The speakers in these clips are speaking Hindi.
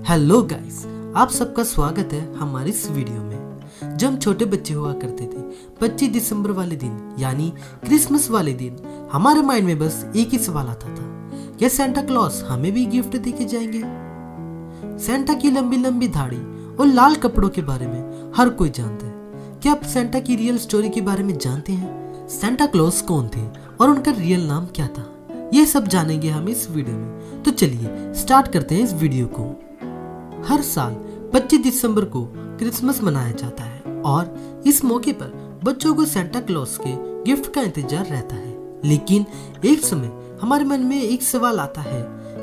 हेलो गाइस, आप सबका स्वागत है हमारी इस वीडियो में। जब हम छोटे बच्चे हुआ करते थे, 25 दिसंबर वाले दिन यानी क्रिसमस वाले दिन हमारे माइंड में बस एक ही सवाल आता था, क्या सेंटा क्लॉज हमें भी गिफ्ट देके जाएंगे? सेंटा की लंबी लंबी दाढ़ी और लाल कपड़ों के बारे में हर कोई जानता है। क्या आप सेंटा की रियल स्टोरी के बारे में जानते हैं? सेंटा क्लॉज कौन थे और उनका रियल नाम क्या था? ये सब जानेंगे हम इस वीडियो में। तो चलिए स्टार्ट करते हैं इस वीडियो को। हर साल 25 दिसंबर को क्रिसमस मनाया जाता है और इस मौके पर बच्चों को सेंटा क्लॉज के गिफ्ट का इंतजार रहता है। लेकिन एक समय हमारे मन में एक सवाल आता है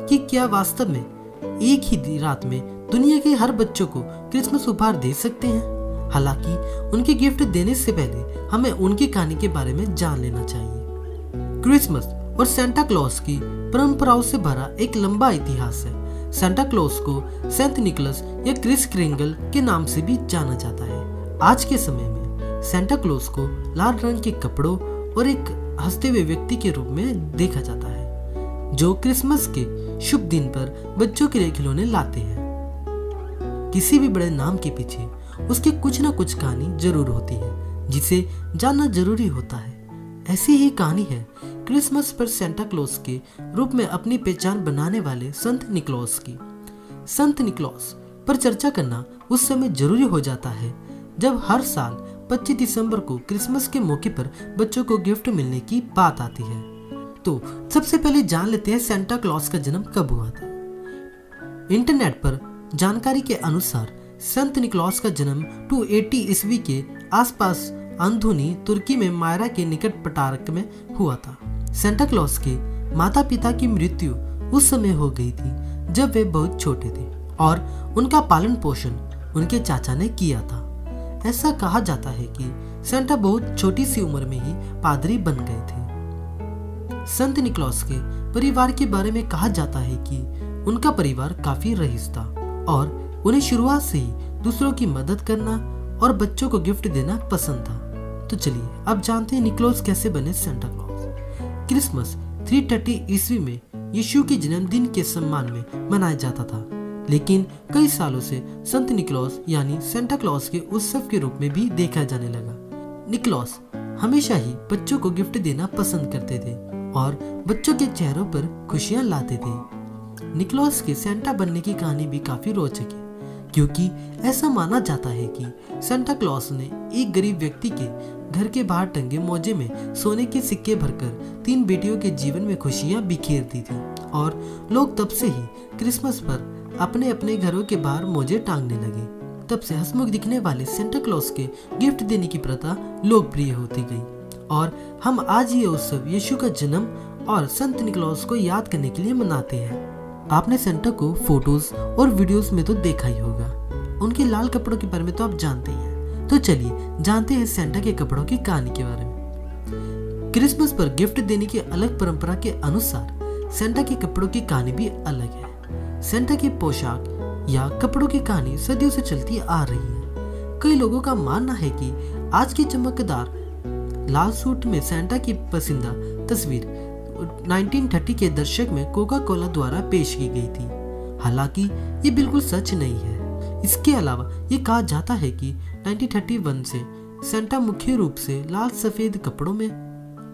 कि क्या वास्तव में एक ही रात में दुनिया के हर बच्चों को क्रिसमस उपहार दे सकते हैं? हालांकि उनके गिफ्ट देने से पहले हमें उनकी कहानी के बारे में जान लेना चाहिए। क्रिसमस और सेंटा क्लॉज की परंपराओं से भरा एक लंबा इतिहास है। सेंटा क्लॉज को सेंट निकोलस या क्रिस क्रिंगल के नाम से भी जाना जाता है। आज के समय में सेंटा क्लॉज को लाल रंग के कपड़ों और एक हंसते हुए व्यक्ति के रूप में देखा जाता है, जो क्रिसमस के शुभ दिन पर बच्चों के लिए खिलौने लाते हैं। किसी भी बड़े नाम के पीछे उसके कुछ न कुछ कहानी जरूर होती है, जिसे जानना जरूरी होता है। ऐसी ही कहानी है क्रिसमस पर सेंटा क्लॉज के रूप में अपनी पहचान बनाने वाले संत निकोलस की। संत निकोलस पर चर्चा करना उस समय जरूरी हो जाता है जब हर साल 25 दिसंबर को क्रिसमस के मौके पर बच्चों को गिफ्ट मिलने की बात आती है। तो सबसे पहले जान लेते हैं सेंटा क्लॉज का जन्म कब हुआ था। इंटरनेट पर जानकारी के अनुसार संत निकोलस का जन्म 280 ईस्वी के आसपास अंधुनी तुर्की में मायरा के निकट पटारक में हुआ था। सेंटा क्लॉज के माता पिता की मृत्यु उस समय हो गई थी जब वे बहुत छोटे थे और उनका पालन पोषण उनके चाचा ने किया था। ऐसा कहा जाता है कि सेंटा बहुत छोटी सी उम्र में ही पादरी बन गए थे। संत निकोलस के परिवार के बारे में कहा जाता है कि उनका परिवार काफी रईस था और उन्हें शुरुआत से ही दूसरों की मदद करना और बच्चों को गिफ्ट देना पसंद था। तो चलिए अब जानते हैं निकोलस कैसे बने सेंटा क्लॉज। क्रिसमस 330 ईस्वी में यीशु के जन्मदिन के सम्मान में मनाया जाता था, लेकिन कई सालों से संत निकोलस यानी सेंटा क्लॉज के उत्सव के रूप में भी देखा जाने लगा। निकोलस हमेशा ही बच्चों को गिफ्ट देना पसंद करते थे और बच्चों के चेहरों पर खुशियां लाते थे। निकोलस के सेंटा बनने की कहानी भी काफी रोचक है, क्योंकि ऐसा माना जाता है कि सेंटा क्लॉज ने एक गरीब व्यक्ति के घर के बाहर टंगे मोजे में सोने के सिक्के भरकर 3 बेटियों के जीवन में खुशियां बिखेर दी थी और लोग तब से ही क्रिसमस पर अपने अपने घरों के बाहर मोजे टांगने लगे। तब से हंसमुख दिखने वाले सेंटा क्लॉज के गिफ्ट देने की प्रथा लोकप्रिय होती गई और हम आज ये उत्सव यीशु का जन्म और संत निकोलस को याद करने के लिए मनाते हैं। आपने सेंटा को फोटोज और वीडियोस में तो देखा ही होगा। उनके लाल कपड़ों के बारे में तो आप जानते ही हैं। तो चलिए जानते हैं सेंटा के कपड़ों की कहानी के बारे में। क्रिसमस पर गिफ्ट देने की अलग परंपरा के अनुसार सेंटा के कपड़ों की कहानी भी अलग है। सेंटा की पोशाक या कपड़ों की कहानी सदियों से चलती आ रही है। कई लोगों का मानना है कि आज की चमकदार लाल सूट में सेंटा की पसंदीदा तस्वीर 1930 के दशक में कोका कोला द्वारा पेश की गई थी। हालांकि ये बिल्कुल सच नहीं है। इसके अलावा ये कहा जाता है कि 1931 से सेंटा मुख्य रूप से लाल सफेद कपड़ों में,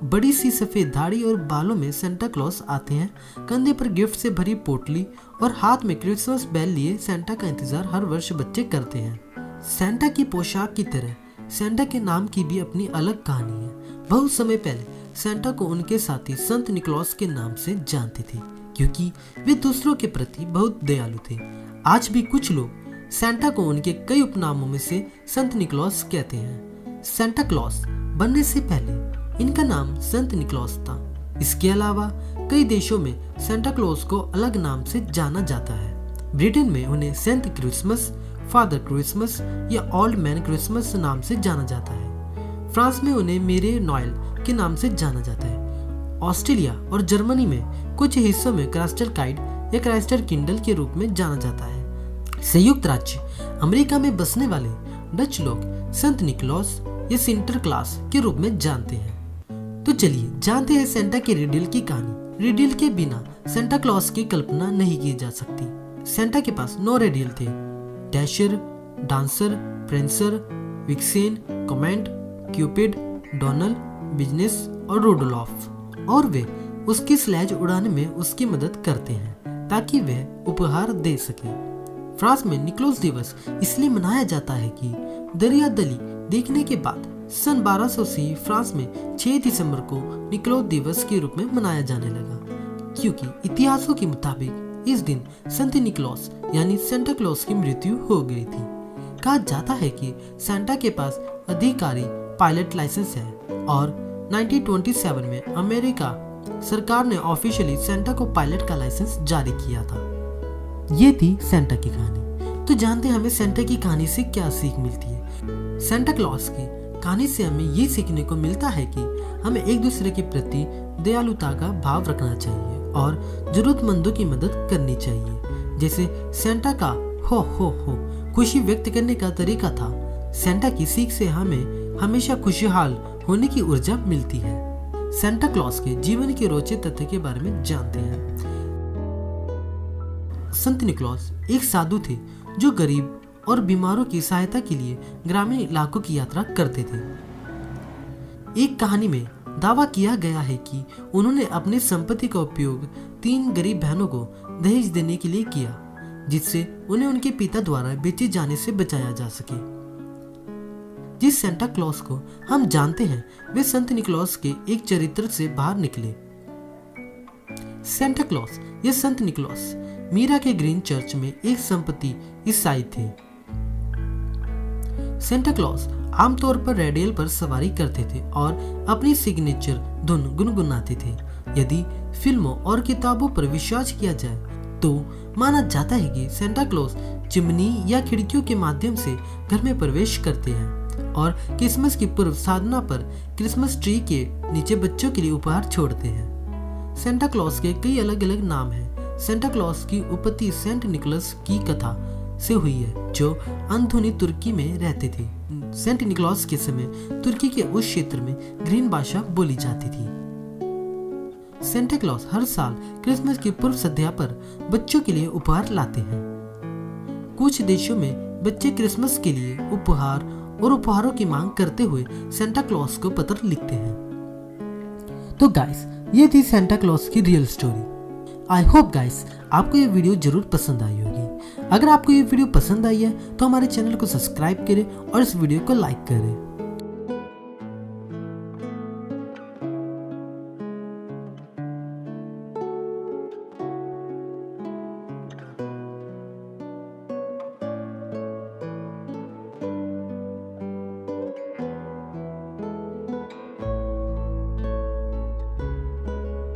बड़ी सी सफेद दाढ़ी और बालों में सेंटा क्लॉज आते हैं। कंधे पर गिफ्ट से भरी पोटली और हाथ में क्रिसमस बेल लिए सेंटा का इंतजार हर वर्ष बच्चे करते हैं। सेंटा की पोशाक की तरह सेंटा के नाम की भी अपनी अलग कहानी है। बहुत समय पहले सेंटा को उनके साथी संत निकोलस के नाम से जानते थे, क्योंकि वे दूसरों के प्रति बहुत दयालु थे। आज भी कुछ लोग सेंटा को उनके कई उपनामों में से संत निकोलस कहते हैं। सेंटा क्लॉज बनने से पहले इनका नाम संत निकोलस था। इसके अलावा कई देशों में सेंटा क्लॉज को अलग नाम से जाना जाता है। ब्रिटेन में उन्हें सेंट क्रिसमस, फादर क्रिसमस या ओल्ड मैन क्रिसमस नाम से जाना जाता है। फ्रांस में उन्हें मेरे नोएल के नाम से जाना जाता है। ऑस्ट्रेलिया और जर्मनी में कुछ हिस्सों में क्राइस्टर काइड या क्राइस्टर किंडल के रूप में जाना जाता है। संयुक्त राज्य अमेरिका में बसने वाले डच लोग संत निकोलस या सिंटर क्लास के रूप में जानते हैं। तो चलिए जानते हैं सेंटा के रिडल की कहानी। रिडल के बिना सेंटा क्लॉज की कल्पना नहीं की जा सकती। सेंटा के पास 9 रेडियल थे, Dasher, Dancer, Prancer, Vixen, Comet, Cupid, Donner, बिजनेस और रोडोलॉफ, और वे उसकी स्लेज उड़ाने में उसकी मदद करते हैं ताकि वह उपहार दे सके। फ्रांस में निकोलस दिवस इसलिए मनाया जाता है कि दरिया दली देखने के बाद सन 1200 से फ्रांस में 6 दिसंबर को निकोलस दिवस के रूप में मनाया जाने लगा, क्योंकि इतिहासों के मुताबिक इस दिन संत निकोलस यानी सेंटा क्लॉस की मृत्यु हो गई थी। कहा जाता है कि सेंटा के पास अधिकारी पायलट लाइसेंस है और 1927 में अमेरिका सरकार ने ऑफिशियली सेंटा को पायलट का लाइसेंस जारी किया था। ये थी सेंटा की कहानी। तो जानते हैं हमें सेंटा की कहानी से क्या सीख मिलती है। सेंटा क्लॉस की कहानी से हमें ये सीखने को मिलता है कि हमें एक दूसरे के प्रति दयालुता का भाव रखना चाहिए और जरूरतमंदों की मदद करनी चाहिए। जैसे सेंटा का हो खुशी व्यक्त करने का तरीका था, सेंटा की सीख से हमें हमेशा खुशहाल होने की ऊर्जा मिलती है। सेंटा क्लॉस के जीवन के रोचक तथ्य के बारे में जानते हैं। संत निकोलस एक साधु थे जो गरीब और बीमारों की सहायता के लिए ग्रामीण इलाकों की यात्रा करते थे। एक कहानी में दावा किया गया है कि उन्होंने अपनी संपत्ति का उपयोग 3 गरीब बहनों को दहेज देने के लिए किया, जिससे उन्हें उनके पिता द्वारा बेचे जाने से बचाया जा सके। जिस सेंटा क्लॉस को हम जानते हैं वे संत निकोलस के एक चरित्र से बाहर निकले। सेंटा क्लॉस या संत निकोलस मीरा के ग्रीन चर्च में एक संपत्ति ईसाई थे। सेंटा क्लॉस आमतौर पर रेडियल पर सवारी करते थे और अपनी सिग्नेचर धुन गुनगुनाते थे। यदि फिल्मों और किताबों पर विश्वास किया जाए तो माना जाता है कि सेंटा क्लॉस चिमनी या खिड़कियों के माध्यम से घर में प्रवेश करते हैं और क्रिसमस की पूर्व साधना पर क्रिसमस ट्री के नीचे बच्चों के लिए उपहार छोड़ते हैं। सेंटा क्लॉस के कई अलग अलग नाम हैं। सेंटा क्लॉस की उत्पत्ति सेंट निकोलस की कथा से हुई है, जो अंधुनी तुर्की में रहते थे। सेंट निकोलस के समय तुर्की के उस क्षेत्र में ग्रीन भाषा बोली जाती थी। सेंटा क्लॉस हर साल क्रिसमस की पूर्व संध्या पर बच्चों के लिए उपहार लाते हैं। कुछ देशों में बच्चे क्रिसमस के लिए उपहार और उपहारों की मांग करते हुए सेंटा क्लॉस को पत्र लिखते हैं। तो गाइस, ये थी सेंटा क्लॉस की real story. I hope guys आपको ये वीडियो जरूर पसंद आई होगी। अगर आपको ये वीडियो पसंद आई है तो हमारे चैनल को सब्सक्राइब करें और इस वीडियो को लाइक करें।